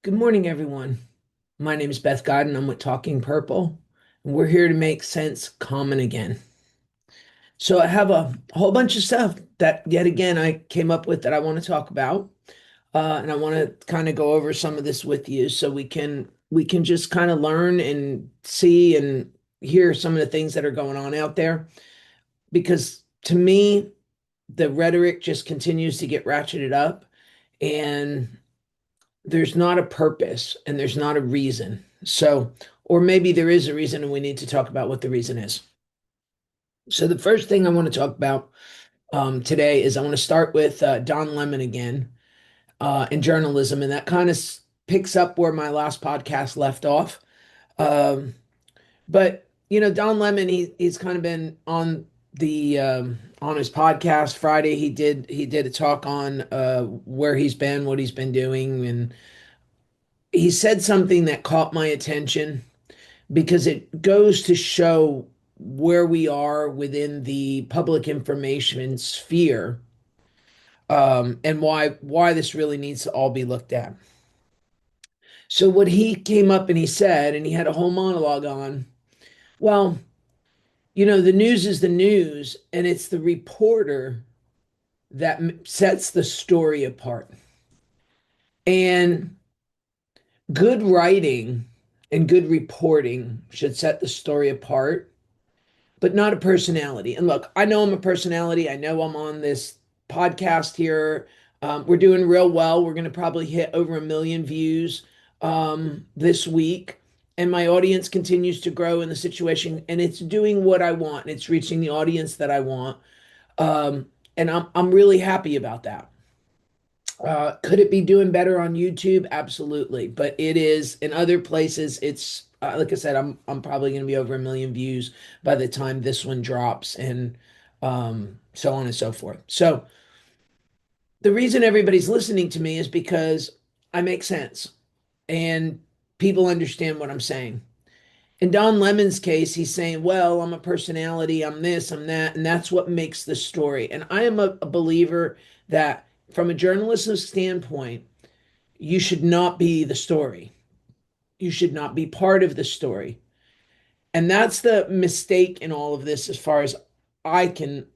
Good morning, everyone. My name is Beth and I'm with Talking Purple, and we're here to make sense common again. So I have a whole bunch of stuff that, yet again, I came up with that I want to talk about, and I want to kind of go over some of this with you, so we can just kind of learn and see and hear some of the things that are going on out there. Because to me, the rhetoric just continues to get ratcheted up, and there's not a purpose and there's not a reason. So, or maybe there is a reason and we need to talk about what the reason is. So, the first thing I want to talk about today is I want to start with Don Lemon again in journalism. And that kind of picks up where my last podcast left off. Um, but, Don Lemon, he's kind of been on his podcast Friday. He did a talk on where he's been, what he's been doing, and he said something that caught my attention because it goes to show where we are within the public information sphere, and why this really needs to all be looked at. So what he came up and he said, and he had a whole monologue on, well, the news is the news, and it's the reporter that sets the story apart. And good writing and good reporting should set the story apart, but not a personality. And look, I know I'm a personality. I know I'm on this podcast here. We're doing real well. We're going to probably hit over 1 million views this week. And my audience continues to grow in the situation, and it's doing what I want. And it's reaching the audience that I want. And I'm really happy about that. Could it be doing better on YouTube? Absolutely. But it is in other places. It's like I said, I'm probably going to be over 1 million views by the time this one drops, and so on and so forth. So the reason everybody's listening to me is because I make sense and people understand what I'm saying. In Don Lemon's case, he's saying, well, I'm a personality, I'm this, I'm that, and that's what makes the story. And I am a believer that from a journalistic standpoint, you should not be the story. You should not be part of the story. And that's the mistake in all of this, as far as I can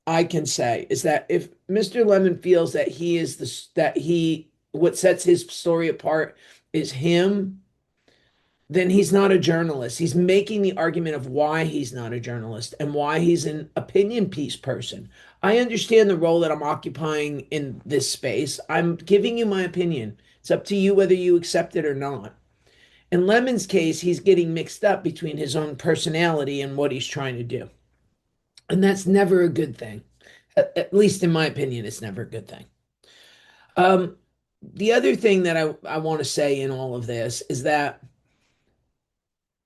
I can say, is that if Mr. Lemon feels that he is that he what sets his story apart is him, then he's not a journalist. He's making the argument of why he's not a journalist and why he's an opinion piece person. I understand the role that I'm occupying in this space. I'm giving you my opinion. It's up to you whether you accept it or not. In Lemon's case, he's getting mixed up between his own personality and what he's trying to do. And that's never a good thing. At least in my opinion, it's never a good thing. Um, the other thing that I want to say in all of this is that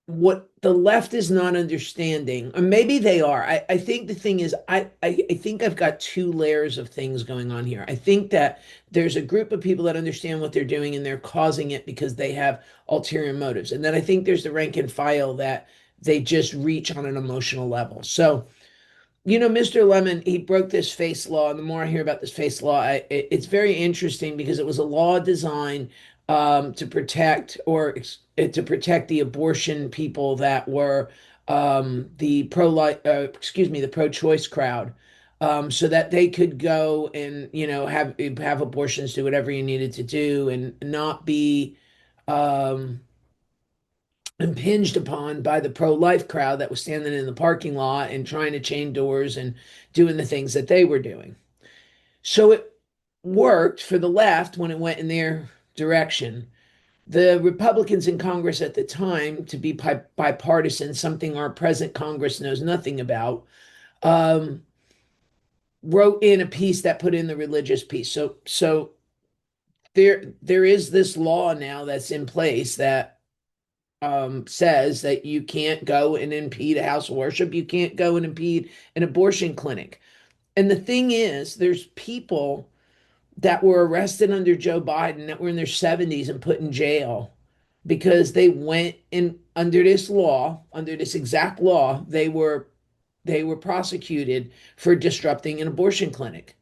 what the left is not understanding, or maybe they are. I think the thing is, I think I've got two layers of things going on here. I think that there's a group of people that understand what they're doing and they're causing it because they have ulterior motives. And then I think there's the rank and file that they just reach on an emotional level. So, Mr. Lemon, he broke this face law. And the more I hear about this face law, it's very interesting because it was a law designed to protect to protect the abortion people that were the pro-life, the pro-choice crowd, so that they could go and have abortions, do whatever you needed to do, and not be um, impinged upon by the pro-life crowd that was standing in the parking lot and trying to chain doors and doing the things that they were doing. So it worked for the left when it went in their direction. The Republicans in Congress at the time, to be bipartisan, something our present Congress knows nothing about, um, wrote in a piece that put in the religious piece. So there is this law now that's in place that says that you can't go and impede a house of worship. You can't go and impede an abortion clinic. And the thing is, there's people that were arrested under Joe Biden that were in their 70s and put in jail because they went in under this law, under this exact law. They were they were prosecuted for disrupting an abortion clinic.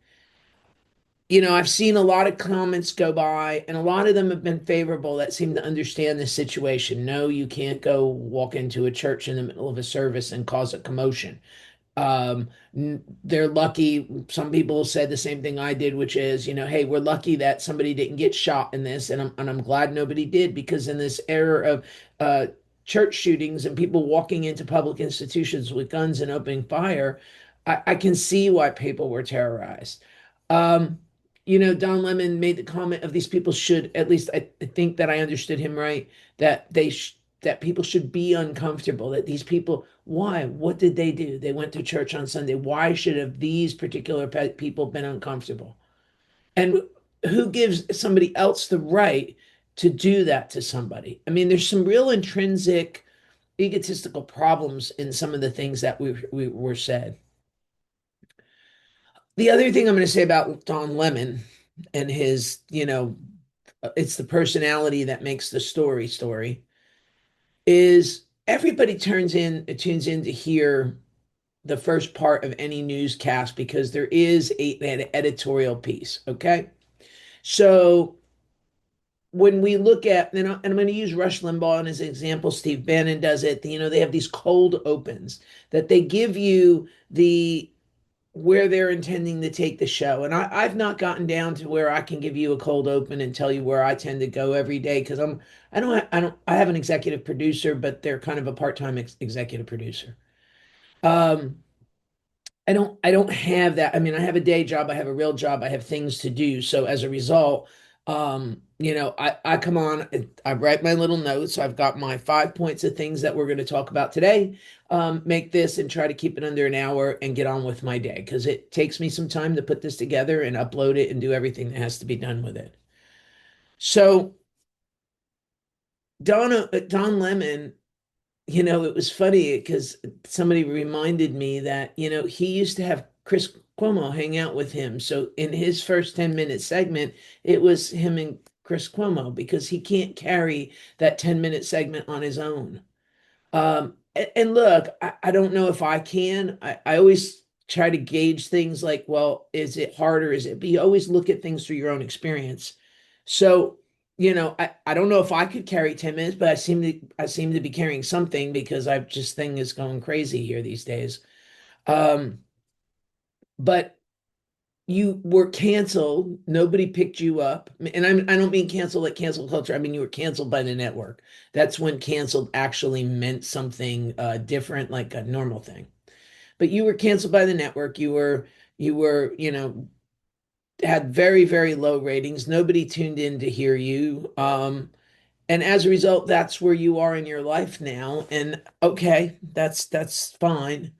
I've seen a lot of comments go by, and a lot of them have been favorable that seem to understand the situation. No, you can't go walk into a church in the middle of a service and cause a commotion. They're lucky. Some people said the same thing I did, which is, hey, we're lucky that somebody didn't get shot in this, and I'm glad nobody did, because in this era of uh, church shootings and people walking into public institutions with guns and opening fire, I can see why people were terrorized. Um, Don Lemon made the comment of these people should, at least I think that I understood him right, that that people should be uncomfortable, that these people, why? What did they do? They went to church on Sunday. Why should have these particular people been uncomfortable? And who gives somebody else the right to do that to somebody? I mean, there's some real intrinsic egotistical problems in some of the things that we were said. The other thing I'm going to say about Don Lemon and his, it's the personality that makes the story, is everybody tunes in to hear the first part of any newscast because there is an editorial piece. Okay. So when we look at, and I'm going to use Rush Limbaugh as an example, Steve Bannon does it, they have these cold opens that they give you the where they're intending to take the show. And I've not gotten down to where I can give you a cold open and tell you where I tend to go every day because I have an executive producer, but they're kind of a part-time executive producer. Um, I don't have that. I mean, I have a day job, I have a real job, I have things to do. So as a result, I come on, I write my little notes. I've got my 5 points of things that we're going to talk about today. Make this and try to keep it under an hour and get on with my day because it takes me some time to put this together and upload it and do everything that has to be done with it. So Don Lemon, it was funny because somebody reminded me that, he used to have Chris Cuomo hang out with him. So in his first 10-minute segment, it was him and Chris Cuomo because he can't carry that 10-minute segment on his own. And look, I don't know if I can. I always try to gauge things like, well, is it hard or is it? But you always look at things through your own experience. So, I don't know if I could carry 10 minutes, but I seem to be carrying something because I've just thing is going crazy here these days. Um, but you were canceled. Nobody picked you up. And I don't mean cancel like cancel culture. I mean, you were canceled by the network. That's when canceled actually meant something different, like a normal thing. But you were canceled by the network. You were, had very, very low ratings. Nobody tuned in to hear you. And as a result, that's where you are in your life now. And okay, that's fine.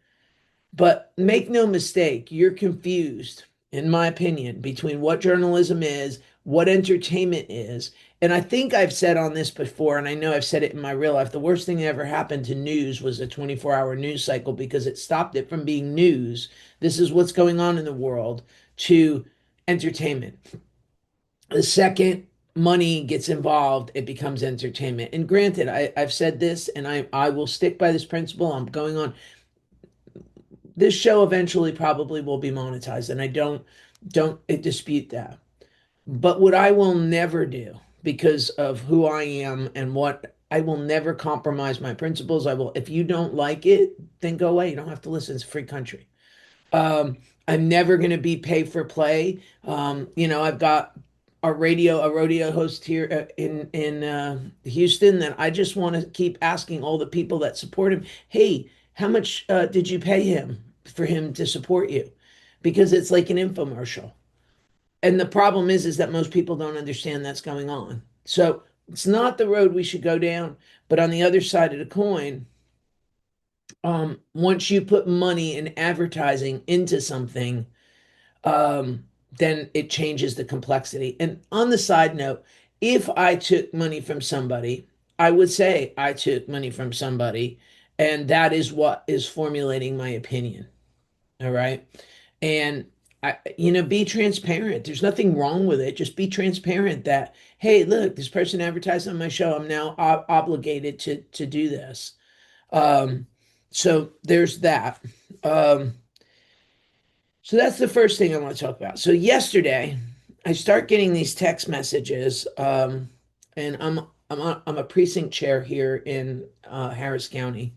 But make no mistake, you're confused, in my opinion, between what journalism is, what entertainment is. And I think I've said on this before, and I know I've said it in my real life, the worst thing that ever happened to news was a 24-hour news cycle because it stopped it from being news. This is what's going on in the world to entertainment. The second money gets involved, it becomes entertainment. And granted, I've said this and I will stick by this principle. I'm going on this show eventually probably will be monetized, and I don't dispute that. But what I will never do because of who I am and what I will never compromise my principles. I will, if you don't like it, then go away. You don't have to listen. It's a free country. Um, I'm never going to be pay for play. I've got a rodeo host here in Houston that I just want to keep asking all the people that support him, hey, how much did you pay him for him to support you? Because it's like an infomercial. And the problem is that most people don't understand that's going on. So it's not the road we should go down. But on the other side of the coin, once you put money and advertising into something, um, then it changes the complexity. And on the side note, if I took money from somebody, I would say I took money from somebody, and that is what is formulating my opinion. All right. And be transparent. There's nothing wrong with it. Just be transparent that, hey, look, this person advertised on my show. I'm now obligated to do this. Um, so there's that. Um, so that's the first thing I want to talk about. So yesterday, I start getting these text messages, and I'm a precinct chair here in Harris County,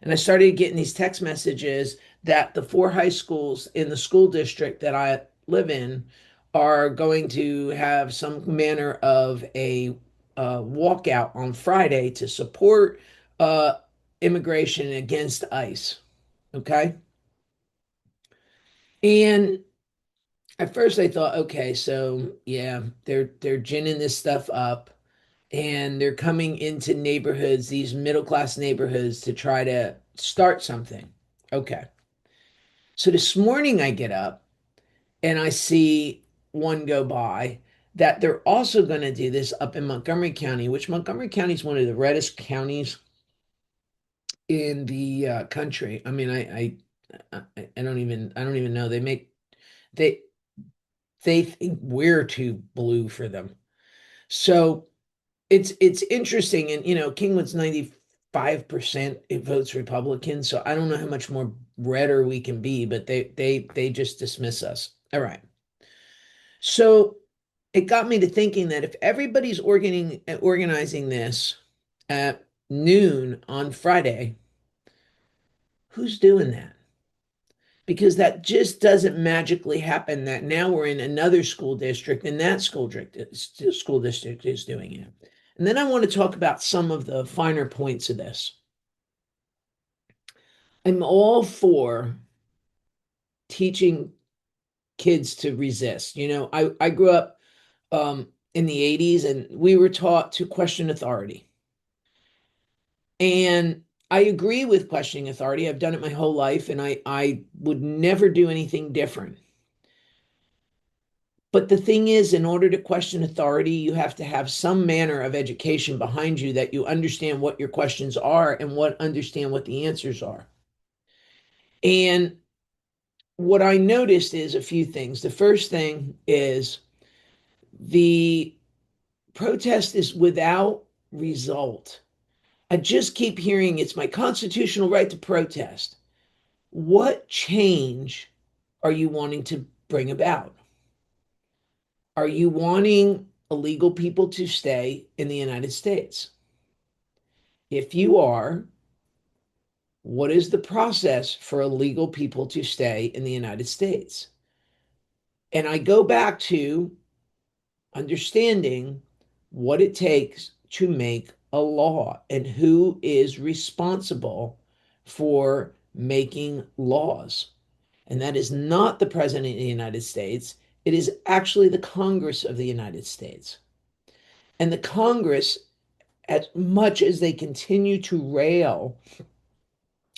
and I started getting these text messages that the four high schools in the school district that I live in are going to have some manner of a walkout on Friday to support uh, immigration against ICE. Okay. And at first I thought, okay, so yeah, they're ginning this stuff up and they're coming into neighborhoods, these middle class neighborhoods to try to start something. Okay. So this morning I get up and I see one go by that they're also going to do this up in Montgomery County, which Montgomery County is one of the reddest counties in the country. I mean, I don't even know. They they think we're too blue for them. So it's interesting, and Kingwood's 95% it votes Republican, so I don't know how much more redder we can be, but they just dismiss us. All right. So it got me to thinking that if everybody's organizing this at noon on Friday, who's doing that? Because that just doesn't magically happen that now we're in another school district and that school district is doing it. And then I want to talk about some of the finer points of this. I'm all for teaching kids to resist. I grew up in the 80s and we were taught to question authority. And I agree with questioning authority. I've done it my whole life and I would never do anything different. But the thing is, in order to question authority, you have to have some manner of education behind you that you understand what your questions are and understand what the answers are. And what I noticed is a few things. The first thing is the protest is without result. I just keep hearing it's my constitutional right to protest. What change are you wanting to bring about? Are you wanting illegal people to stay in the United States? If you are, what is the process for illegal people to stay in the United States? And I go back to understanding what it takes to make a law and who is responsible for making laws. And that is not the President of the United States. It is actually the Congress of the United States. And the Congress, as much as they continue to rail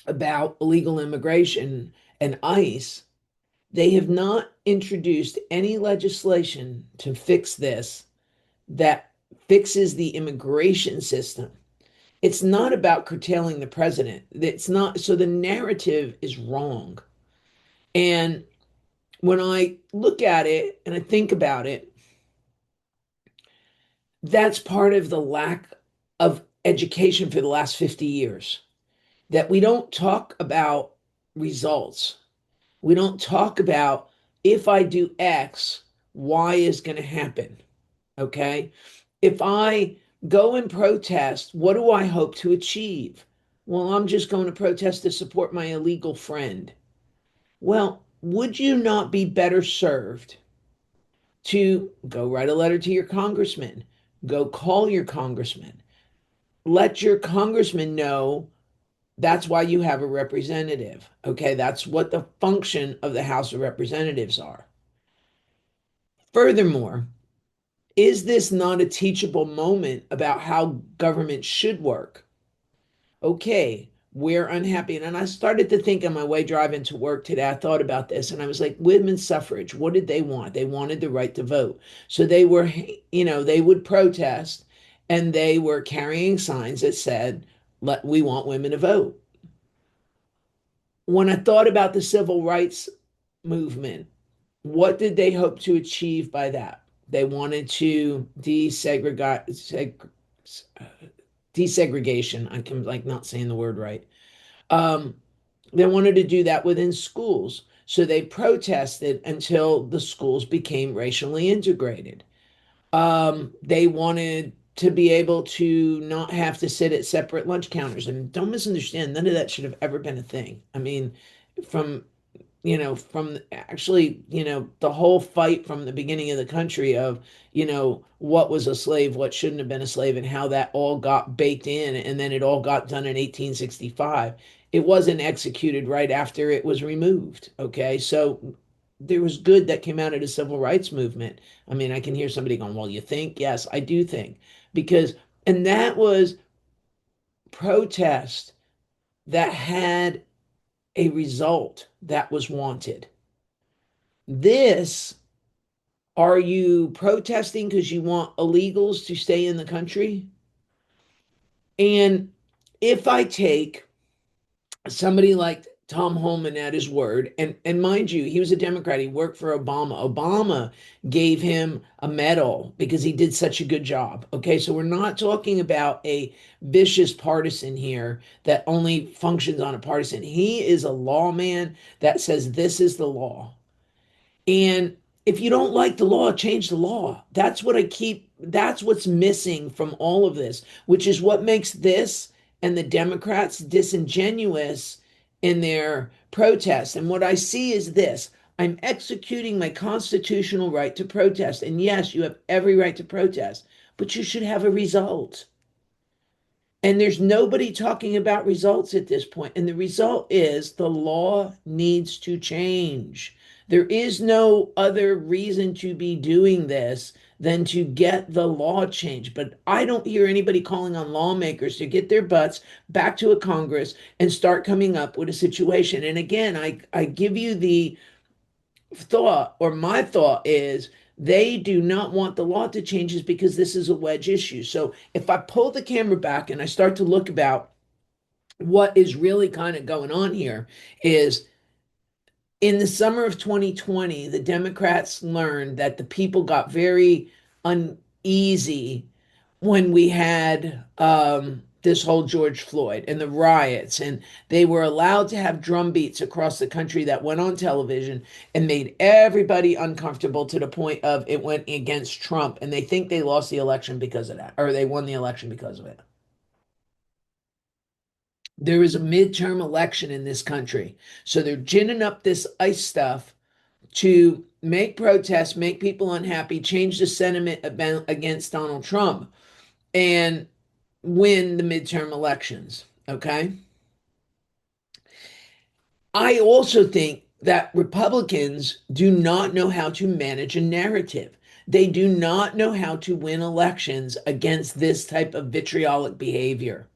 about illegal immigration and ICE, they have not introduced any legislation to fix this that fixes the immigration system. It's not about curtailing the president. It's not, so the narrative is wrong. And when I look at it and I think about it, that's part of the lack of education for the last 50 years. That we don't talk about results. We don't talk about if I do X, Y is going to happen. Okay. If I go and protest, what do I hope to achieve? Well, I'm just going to protest to support my illegal friend. Well, would you not be better served to go write a letter to your congressman? Go call your congressman. Let your congressman know that's why you have a representative. Okay, that's what the function of the House of Representatives are. Furthermore, is this not a teachable moment about how government should work? Okay, we're unhappy. And I started to think on my way driving to work today, I thought about this and I was like, women's suffrage, what did they want? They wanted the right to vote. So they were, they would protest and they were carrying signs that said, we want women to vote. When I thought about the civil rights movement, what did they hope to achieve by that? They wanted to desegregation. I can like not saying the word right. Um, They wanted to do that within schools. So they protested until the schools became racially integrated. They wanted to be able to not have to sit at separate lunch counters. And don't misunderstand, none of that should have ever been a thing. I mean, from from actually, the whole fight from the beginning of the country of, what was a slave, what shouldn't have been a slave, and how that all got baked in, and then it all got done in 1865. It wasn't executed right after it was removed. Okay, so there was good that came out of the civil rights movement. I mean, I can hear somebody going, well, you think? Yes, I do think. Because, and that was protest that had a result that was wanted. This, are you protesting because you want illegals to stay in the country? And if I take somebody like Tom Holman at his word, and mind you, he was a Democrat. He worked for Obama. Obama gave him a medal because he did such a good job. Okay, so we're not talking about a vicious partisan here that only functions on a partisan. He is a lawman that says this is the law. And if you don't like the law, change the law. That's what's missing from all of this, which is what makes this and the Democrats disingenuous in their protests. And what I see is this: I'm executing my constitutional right to protest. And yes, you have every right to protest, but you should have a result. And there's nobody talking about results at this point. And the result is the law needs to change. There is no other reason to be doing this than to get the law changed. But I don't hear anybody calling on lawmakers to get their butts back to a Congress and start coming up with a situation. And again, I give you the thought, or my thought is, they do not want the law to change is because this is a wedge issue. So if I pull the camera back and I start to look about what is really kind of going on here is, in the summer of 2020, the Democrats learned that the people got very uneasy when we had this whole George Floyd and the riots, and they were allowed to have drum beats across the country that went on television and made everybody uncomfortable to the point of it went against Trump, and they think they lost the election because of that, or they won the election because of it. There is a midterm election in this country, so they're ginning up this ICE stuff to make protests, make people unhappy, change the sentiment about, against Donald Trump, and win the midterm elections. Okay. I also think that Republicans do not know how to manage a narrative. They do not know how to win elections against this type of vitriolic behavior.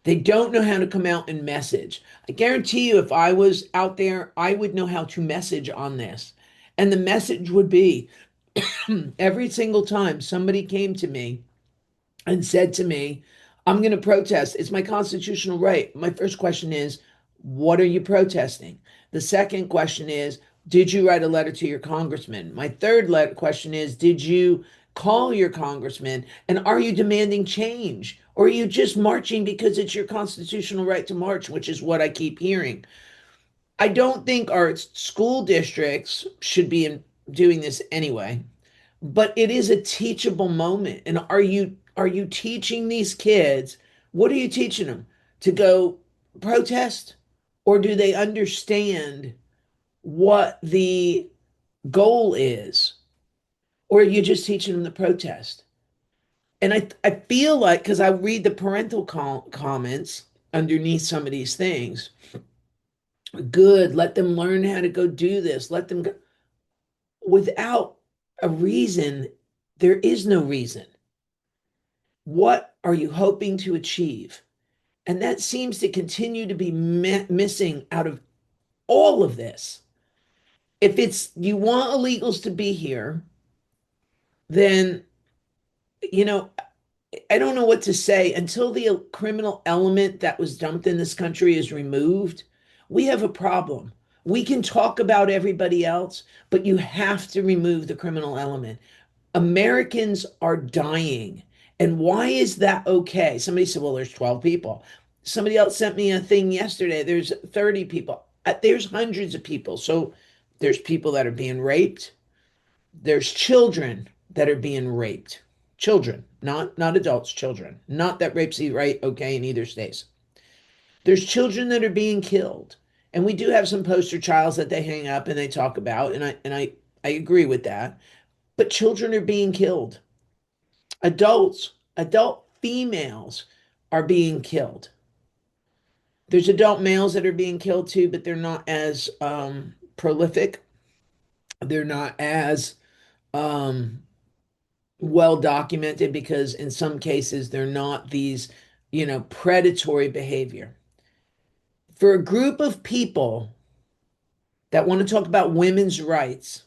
They don't know how to come out and message. I guarantee you, if I was out there, I would know how to message on this. And the message would be every single time somebody came to me and said to me, I'm going to protest. It's my constitutional right. My first question is, what are you protesting? The second question is, did you write a letter to your congressman? My third question is, did you call your congressman? And are you demanding change? Or are you just marching because it's your constitutional right to march, which is what I keep hearing? I don't think our school districts should be doing this anyway, but it is a teachable moment. And are you teaching these kids, what are you teaching them, to go protest, or do they understand what the goal is, or are you just teaching them to protest? And I feel like, because I read the parental comments underneath some of these things, good, let them learn how to go do this, let them go, without a reason. There is no reason. What are you hoping to achieve? And that seems to continue to be missing out of all of this. If it's you want illegals to be here, then, you know, I don't know what to say. Until the criminal element that was dumped in this country is removed, we have a problem. We can talk about everybody else, but you have to remove the criminal element. Americans are dying. And why is that okay? Somebody said, well, there's 12 people. Somebody else sent me a thing yesterday. There's 30 people. There's hundreds of people. So there's people that are being raped. There's children that are being raped. Children, not adults, children. Not that rape's right, okay, in either states. There's children that are being killed. And we do have some poster childs that they hang up and they talk about, and I agree with that. But children are being killed. Adult females are being killed. There's adult males that are being killed too, but they're not as prolific. They're not as um, well documented because in some cases they're not these, predatory behavior. For a group of people that want to talk about women's rights,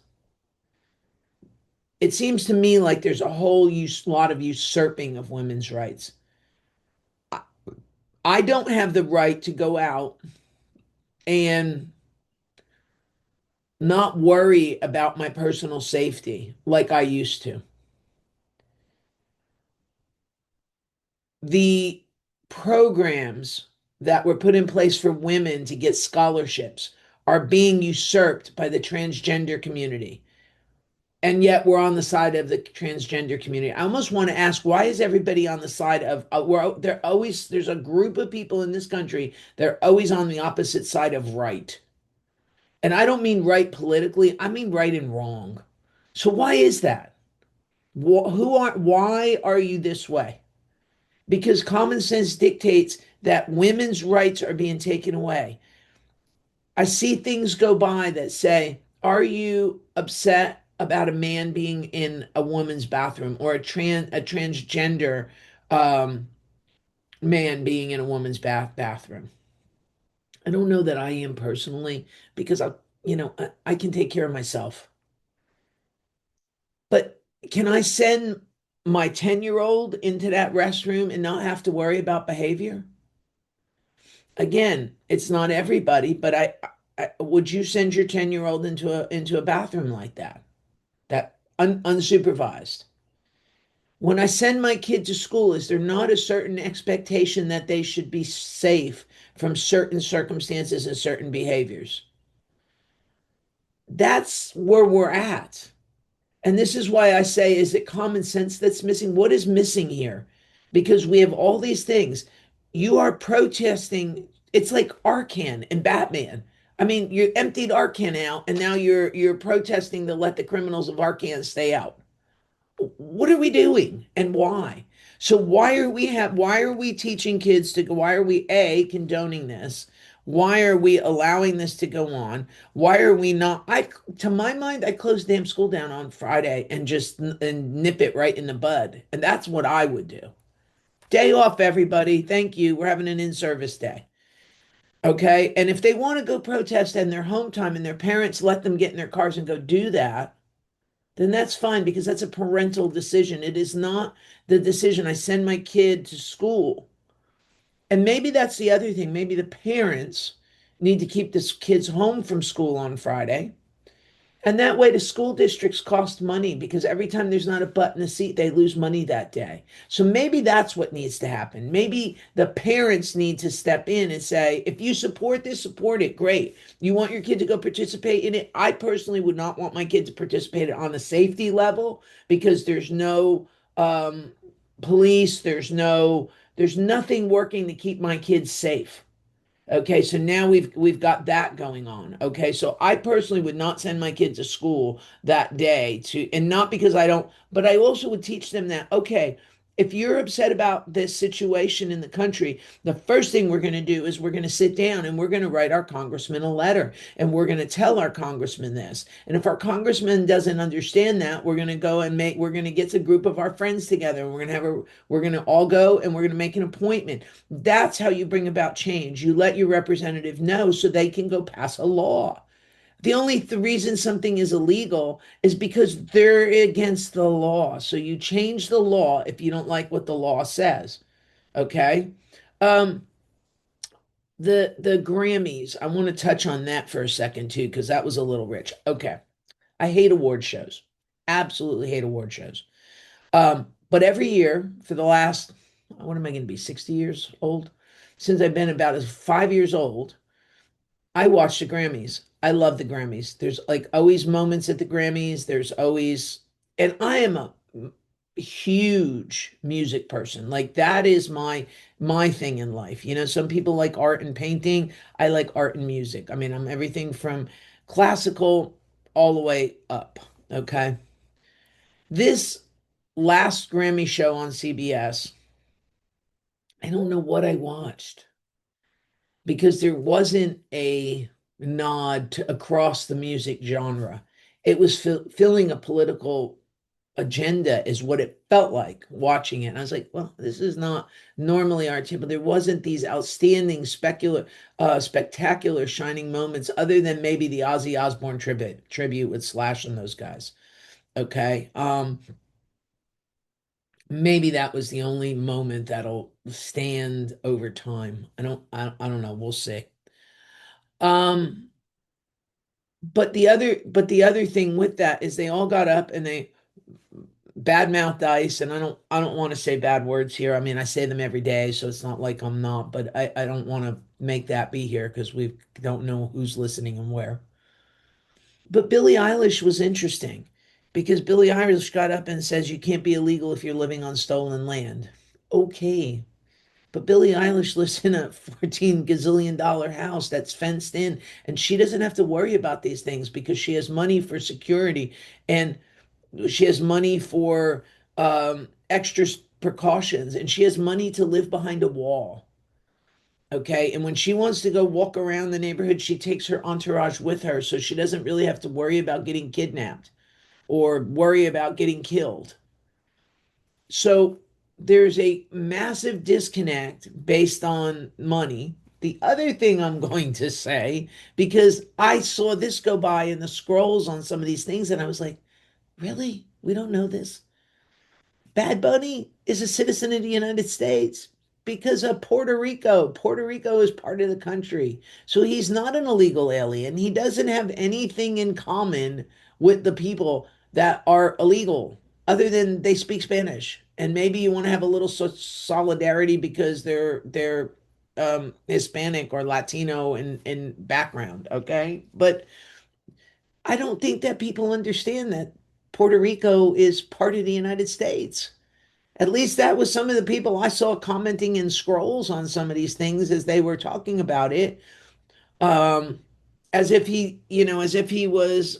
it seems to me like there's a whole lot of usurping of women's rights. I don't have the right to go out and not worry about my personal safety like I used to. The programs that were put in place for women to get scholarships are being usurped by the transgender community. And yet we're on the side of the transgender community. I almost want to ask, why is everybody on the side of there's a group of people in this country that are always on the opposite side of right. And I don't mean right politically, I mean right and wrong. So why is that? Why are you this way? Because common sense dictates that women's rights are being taken away. I see things go by that say, are you upset about a man being in a woman's bathroom or a transgender um, man being in a woman's bathroom? I don't know that I am personally because I can take care of myself. But can I send my 10-year-old into that restroom and not have to worry about behavior? Again, it's not everybody, but would you send your 10-year-old into a bathroom like that? That unsupervised. When I send my kid to school, is there not a certain expectation that they should be safe from certain circumstances and certain behaviors? That's where we're at. And this is why I say, is it common sense that's missing? What is missing here? Because we have all these things. You are protesting. It's like Arcan and Batman. I mean, you emptied Arcan out, and now you're protesting to let the criminals of Arcan stay out. What are we doing, and why? So why are we teaching kids to go? Why are we condoning this? Why are we allowing this to go on? Why are we not? To my mind, I close damn school down on Friday and just and nip it right in the bud. And that's what I would do. Day off, everybody. Thank you. We're having an in-service day. Okay. And if they want to go protest in their home time and their parents let them get in their cars and go do that, then that's fine because that's a parental decision. It is not the decision I send my kid to school. And maybe that's the other thing. Maybe the parents need to keep this kids home from school on Friday. And that way the school districts cost money because every time there's not a butt in the seat, they lose money that day. So maybe that's what needs to happen. Maybe the parents need to step in and say, if you support this, support it. Great. You want your kid to go participate in it? I personally would not want my kid to participate on a safety level because there's no police, there's nothing working to keep my kids safe. Okay, so now we've got that going on. Okay, so I personally would not send my kid to school that day and not because I don't, but I also would teach them that, okay, if you're upset about this situation in the country, the first thing we're going to do is we're going to sit down and we're going to write our congressman a letter and we're going to tell our congressman this. And if our congressman doesn't understand that, we're going to get a group of our friends together and we're going to all go and we're going to make an appointment. That's how you bring about change. You let your representative know so they can go pass a law. The only reason something is illegal is because they're against the law. So you change the law if you don't like what the law says. Okay. Um, the Grammys, I want to touch on that for a second too, because that was a little rich. Okay. I hate award shows. Absolutely hate award shows. But every year for the last, what am I going to be, 60 years old? since I've been about as 5 years old. I watch the Grammys. I love the Grammys. There's like always moments at the Grammys. There's always, and I am a huge music person. Like that is my thing in life. You know, some people like art and painting. I like art and music. I mean, I'm everything from classical all the way up. Okay. This last Grammy show on CBS, I don't know what I watched because there wasn't a nod to across the music genre. It was filling a political agenda, is what it felt like watching it. And I was like, well, this is not normally our tip, but there wasn't these outstanding spectacular shining moments other than maybe the Ozzy Osbourne tribute with Slash and those guys. Okay. Maybe that was the only moment that'll stand over time. I don't know. We'll see. Um, but the other thing with that is they all got up and they badmouthed Ice, and I don't want to say bad words here. I mean, I say them every day, so it's not like I'm not, but I don't want to make that be here because we don't know who's listening and where. But Billie Eilish was interesting because Billie Eilish got up and says you can't be illegal if you're living on stolen land. Okay. But Billie Eilish lives in a 14 gazillion dollar house that's fenced in, and she doesn't have to worry about these things because she has money for security and she has money for extra precautions, and she has money to live behind a wall. Okay. And when she wants to go walk around the neighborhood, she takes her entourage with her so she doesn't really have to worry about getting kidnapped or worry about getting killed. So there's a massive disconnect based on money. The other thing I'm going to say, because I saw this go by in the scrolls on some of these things, and I was like, really? We don't know this? Bad Bunny is a citizen of the United States because of Puerto Rico. Puerto Rico is part of the country. So he's not an illegal alien. He doesn't have anything in common with the people that are illegal other than they speak Spanish. And maybe you want to have a little solidarity because they're Hispanic or Latino in background, okay? But I don't think that people understand that Puerto Rico is part of the United States. At least that was some of the people I saw commenting in scrolls on some of these things as they were talking about it. Um, as if as if he was,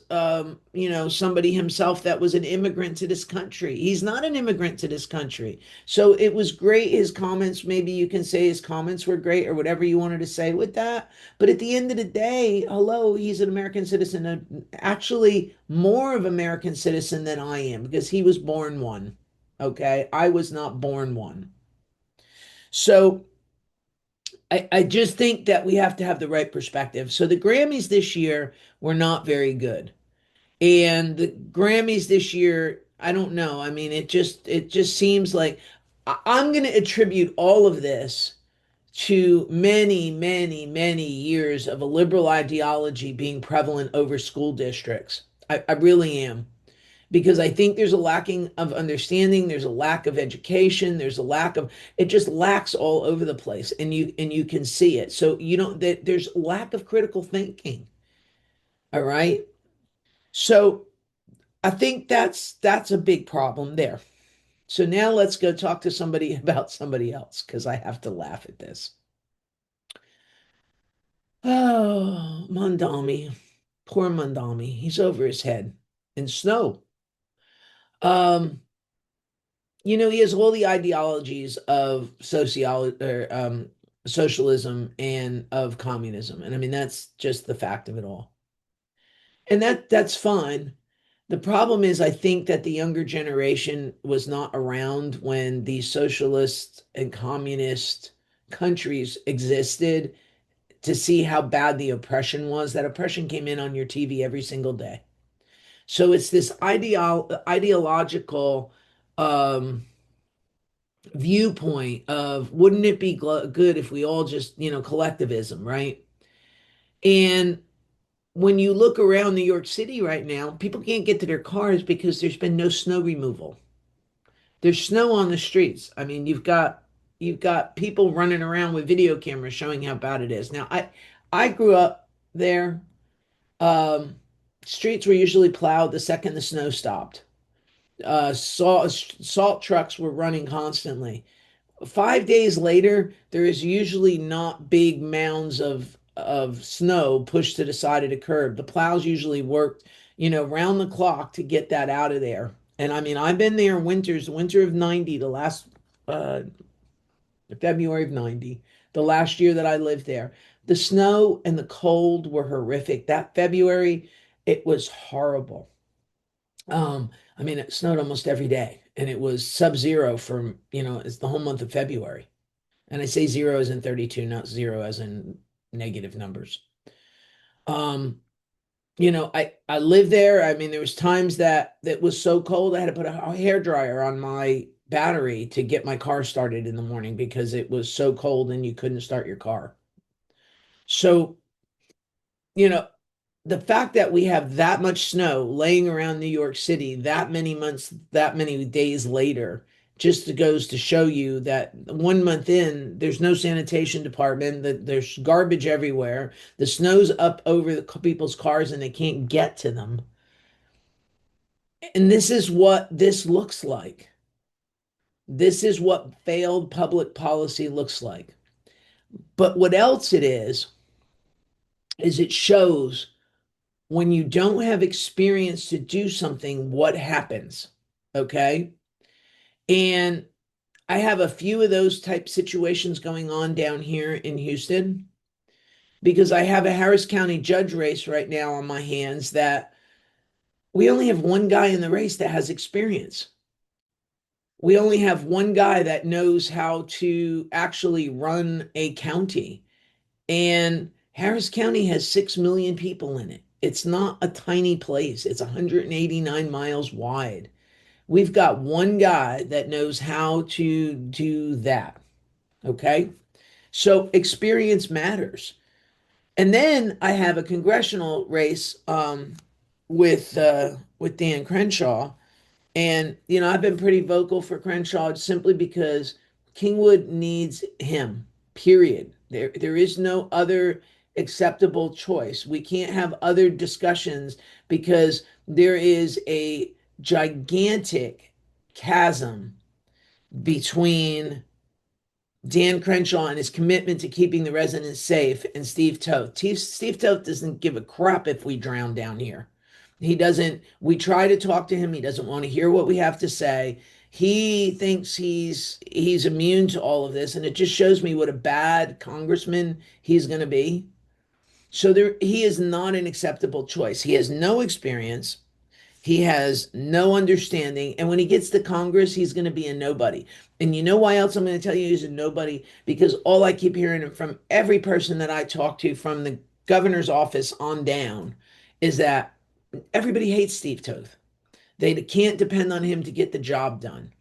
somebody himself that was an immigrant to this country. He's not an immigrant to this country. So it was great. His comments, maybe you can say his comments were great or whatever you wanted to say with that. But at the end of the day, hello, he's an American citizen, actually more of American citizen than I am because he was born one. Okay. I was not born one. So I just think that we have to have the right perspective. So the Grammys this year were not very good. And the Grammys this year, I don't know. I mean, it just seems like I'm going to attribute all of this to many, many, many years of a liberal ideology being prevalent over school districts. I really am because I think there's a lacking of understanding, there's a lack of education, there's a lack of it just lacks all over the place and you can see it. So you know that there's lack of critical thinking. All right. So I think that's a big problem there. So now let's go talk to somebody about somebody else because I have to laugh at this. Oh, Mondami. Poor Mondami. He's over his head in snow. Um, he has all the ideologies of sociology or socialism and of communism. And I mean, that's just the fact of it all. And that's fine. The problem is, I think that the younger generation was not around when the socialist and communist countries existed to see how bad the oppression was. That oppression came in on your TV every single day. So it's this ideological um, viewpoint of wouldn't it be good if we all just, collectivism, right? And when you look around New York City right now, people can't get to their cars because there's been no snow removal. There's snow on the streets. I mean, you've got, you've got people running around with video cameras showing how bad it is. Now, I grew up there. Um, Streets were usually plowed the second the snow stopped. Salt trucks were running constantly. 5 days later, there is usually not big mounds of snow pushed to the side of the curb. The plows usually worked, round the clock to get that out of there. And I mean, I've been there winters, the winter of 90, the last uh, February of 90, the last year that I lived there. The snow and the cold were horrific. That February, it was horrible. I mean, it snowed almost every day, and it was sub-zero for, it's the whole month of February. And I say zero as in 32, not zero as in negative numbers. I lived there. I mean, there was times that it was so cold I had to put a hair dryer on my battery to get my car started in the morning because it was so cold and you couldn't start your car. So, you know, the fact that we have that much snow laying around New York City that many months, that many days later, just goes to show you that 1 month in, there's no sanitation department, that there's garbage everywhere. The snow's up over the people's cars and they can't get to them. And this is what this looks like. This is what failed public policy looks like. But what else it is it shows when you don't have experience to do something, what happens. Okay. And I have a few of those type situations going on down here in Houston because I have a Harris County judge race right now on my hands that we only have one guy in the race that has experience. We only have one guy that knows how to actually run a county. And Harris County has 6 million people in it. It's not a tiny place. It's 189 miles wide. We've got one guy that knows how to do that. Okay. So experience matters. And then I have a congressional race with Dan Crenshaw. And I've been pretty vocal for Crenshaw simply because Kingwood needs him. Period. There is no other acceptable choice. We can't have other discussions because there is a gigantic chasm between Dan Crenshaw and his commitment to keeping the residents safe and Steve Toth. Steve Toth doesn't give a crap if we drown down here. He doesn't, we try to talk to him. He doesn't want to hear what we have to say. He thinks he's immune to all of this, and it just shows me what a bad congressman he's going to be. So he is not an acceptable choice. He has no experience. He has no understanding. And when he gets to Congress, he's going to be a nobody. And you know why else I'm going to tell you he's a nobody? Because all I keep hearing from every person that I talk to, from the governor's office on down, is that everybody hates Steve Toth. They can't depend on him to get the job done.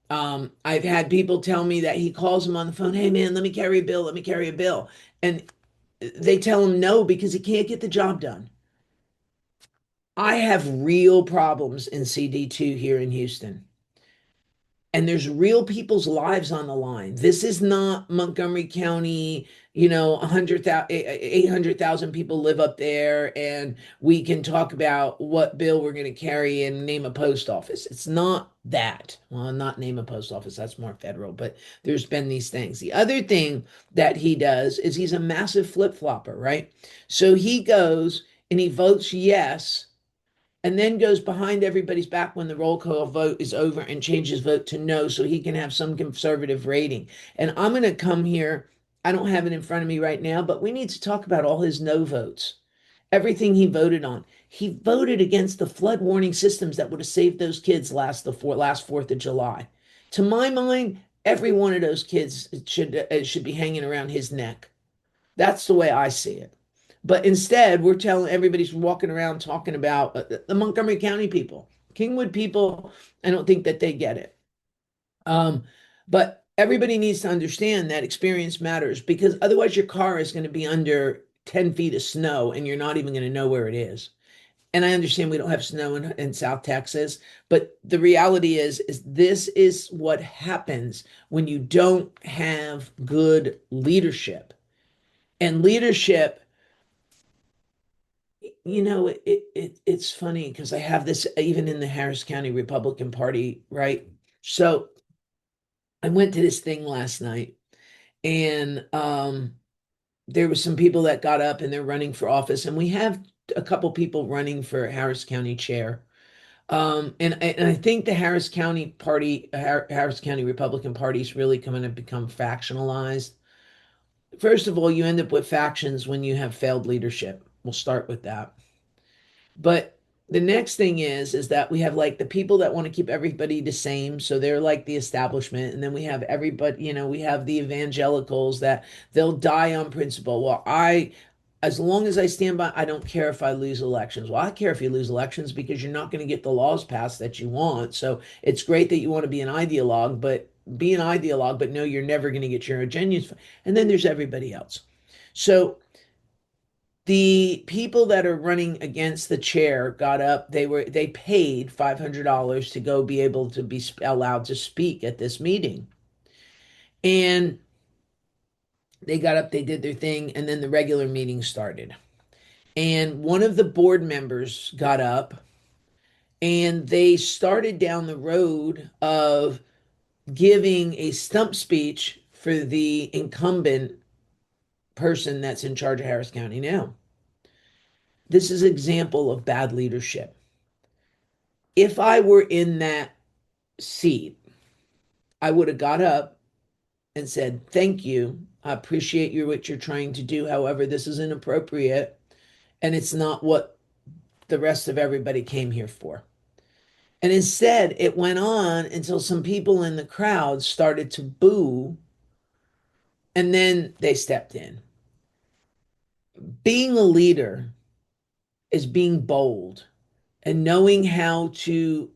I've had people tell me that he calls them on the phone, hey man, let me carry a bill, let me carry a bill. And they tell him no because he can't get the job done. I have real problems in CD2 here in Houston. And there's real people's lives on the line. This is not Montgomery County, 100,000, 800,000 people live up there, and we can talk about what bill we're going to carry and name a post office. It's not that. Well, not name a post office, that's more federal, but there's been these things. The other thing that he does is he's a massive flip-flopper, right? So he goes and he votes yes and then goes behind everybody's back when the roll call vote is over and changes vote to no so he can have some conservative rating. And I'm going to come here. I don't have it in front of me right now, but we need to talk about all his no votes. Everything he voted on. He voted against the flood warning systems that would have saved those kids last 4th of July. To my mind, every one of those kids should be hanging around his neck. That's the way I see it. But instead, we're telling everybody's walking around talking about the Montgomery County people, Kingwood people. I don't think that they get it. But everybody needs to understand that experience matters because otherwise your car is going to be under 10 feet of snow and you're not even going to know where it is. And I understand we don't have snow in South Texas, but the reality is this is what happens when you don't have good leadership. And leadership, it's funny because I have this even in the Harris County Republican Party, right? So I went to this thing last night, and there was some people that got up and they're running for office, and we have a couple people running for Harris County chair. And I think the Harris County Party, Harris County Republican Party is really going to become factionalized. First of all, you end up with factions when you have failed leadership. We'll start with that. But the next thing is that we have like the people that want to keep everybody the same, so they're like the establishment, and then we have everybody, we have the evangelicals that they'll die on principle. Well, as long as I stand by, I don't care if I lose elections. Well, I care if you lose elections because you're not going to get the laws passed that you want. So it's great that you want to be an ideologue, but be an ideologue, but no, you're never going to get your agendas. And then there's everybody else. So the people that are running against the chair got up. They paid $500 to go be able to be allowed to speak at this meeting. And they got up, they did their thing, and then the regular meeting started. And one of the board members got up and they started down the road of giving a stump speech for the incumbent person that's in charge of Harris County now. This is an example of bad leadership. If I were in that seat, I would have got up and said, "Thank you. I appreciate what you're trying to do. However, this is inappropriate and it's not what the rest of everybody came here for." And instead, it went on until some people in the crowd started to boo, and then they stepped in. Being a leader is being bold and knowing how to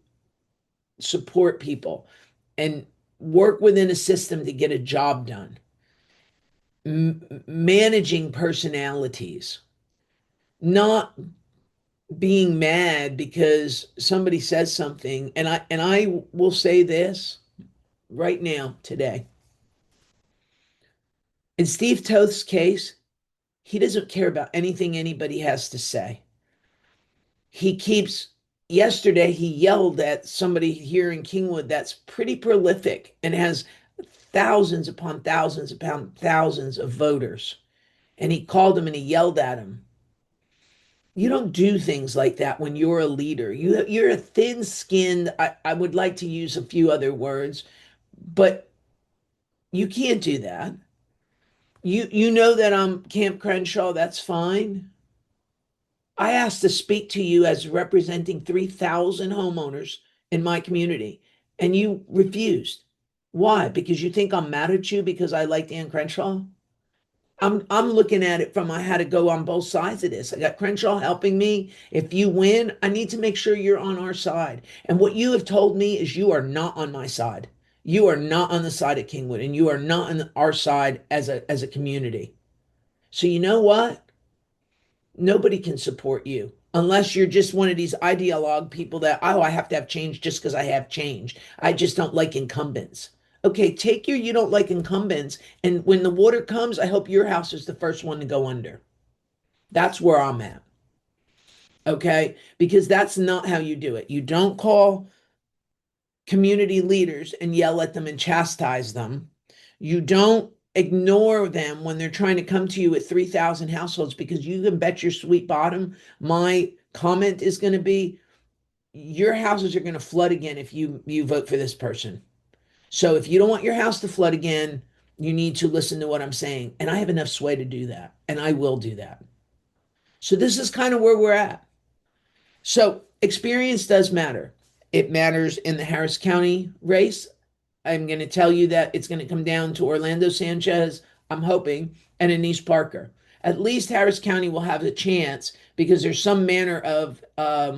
support people and work within a system to get a job done. Managing personalities, not being mad because somebody says something. And I will say this right now today. In Steve Toth's case, he doesn't care about anything anybody has to say. He keeps, yesterday, he yelled at somebody here in Kingwood that's pretty prolific and has thousands upon thousands upon thousands of voters. And he called him and he yelled at him. You don't do things like that when you're a leader. You're a thin-skinned, I would like to use a few other words, but you can't do that. You know that I'm Camp Crenshaw, that's fine. I asked to speak to you as representing 3,000 homeowners in my community, and you refused. Why? Because you think I'm mad at you because I like Dan Crenshaw? I'm looking at it from I had to go on both sides of this. I got Crenshaw helping me. If you win, I need to make sure you're on our side. And what you have told me is you are not on my side. You are not on the side of Kingwood, and you are not on our side as a community. So you know what? Nobody can support you unless you're just one of these ideologue people that, oh, I have to have change just because I have change. I just don't like incumbents. Okay, take your you don't like incumbents, and when the water comes, I hope your house is the first one to go under. That's where I'm at. Okay, because that's not how you do it. You don't call community leaders and yell at them and chastise them. You don't ignore them when they're trying to come to you with 3,000 households, because you can bet your sweet bottom my comment is going to be your houses are going to flood again if you vote for this person. So if you don't want your house to flood again, you need to listen to what I'm saying. And I have enough sway to do that, and I will do that. So this is kind of where we're at. So experience does matter. It matters in the Harris County race. I'm going to tell you that it's going to come down to Orlando Sanchez, I'm hoping, and Anise Parker. At least Harris County will have a chance because there's some manner of at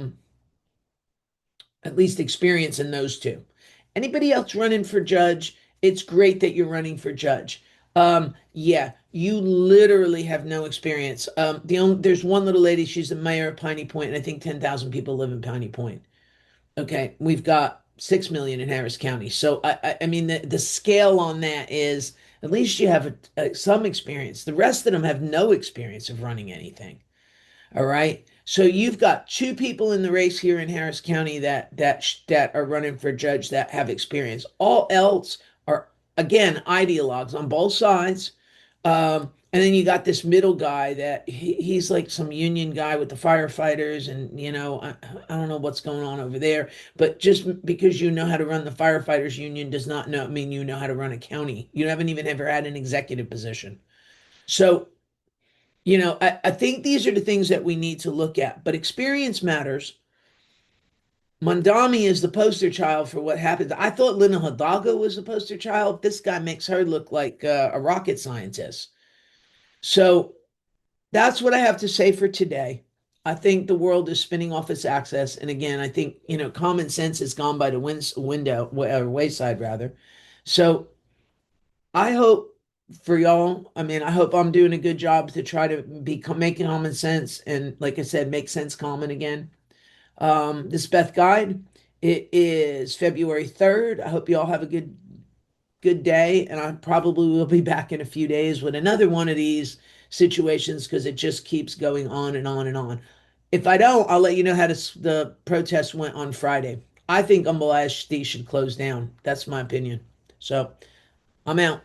least experience in those two. Anybody else running for judge, it's great that you're running for judge. Yeah, you literally have no experience. There's one little lady, she's the mayor of Piney Point, and I think 10,000 people live in Piney Point. Okay, we've got 6 million in Harris County. So I mean the scale on that is at least you have some experience. The rest of them have no experience of running anything. All right. So you've got two people in the race here in Harris County that are running for judge that have experience. All else are again ideologues on both sides. And then you got this middle guy that he's like some union guy with the firefighters, and I don't know what's going on over there. But just because you know how to run the firefighters union does not mean you know how to run a county. You haven't even ever had an executive position. So I think these are the things that we need to look at, but experience matters. Mondami is the poster child for what happened. I thought Lina Hidalgo was the poster child. This guy makes her look like a rocket scientist. So that's what I have to say for today. I think the world is spinning off its axis. And again, I think, common sense has gone by the wayside rather. So I hope for y'all, I mean, I hope I'm doing a good job to try to be making common sense and, like I said, make sense common again. This Beth Guide, it is February 3rd. I hope you all have a good day, and I probably will be back in a few days with another one of these situations because it just keeps going on and on and on. If I don't, I'll let you know how the protest went on Friday. I think Umbalash should close down. That's my opinion. So I'm out.